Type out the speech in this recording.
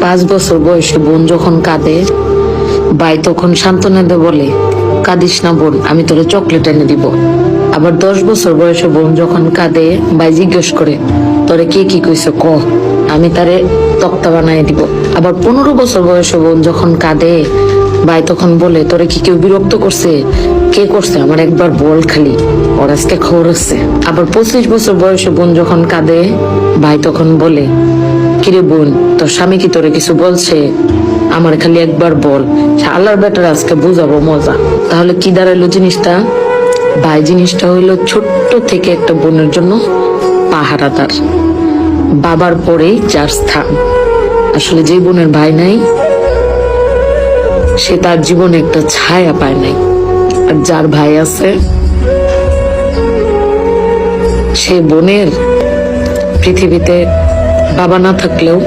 5 বছর বয়সে বোন যখন কাঁদে, ভাই তখন সান্ত্বনা দিয়ে বলে, কাঁদিস না বোন, আমি তোরে চকলেট এনে দিব। আবার 10 বছর বয়সে বোন যখন কাঁদে, ভাই জিজ্ঞেস করে, তোরে কে কি কইছে ক, আমি তারে তক্তা বানাই দিব। আবার 15 বছর বয়সে বোন যখন কাঁদে, ভাই তখন বলে, তোরে কি কেউ বিরক্ত করছে? কে করছে? আমার একবার বল খালি, ওর আজকে খবর আছে। আবার 25 বছর বয়সে বোন যখন কাঁদে, ভাই তখন বলে, কিরে বোন, তোর স্বামী কি তোরে কিছু বলছে? আমার খালি একবার বল, আল্লাহর বেটার আজকে বুঝাবো মজা। তাহলে কি দাঁড়াইলো জিনিসটা? ভাই জিনিসটা হইলো ছোট্ট থেকে একটা বোনের জন্য পাহারাদার, বাবার পরেই যার স্থান। আসলে যে বোনের ভাই নাই, সে তার জীবনে একটা ছায়া পায় নাই। আর যার ভাই আছে, সে বোনের পৃথিবীতে বাবা না থাকলেও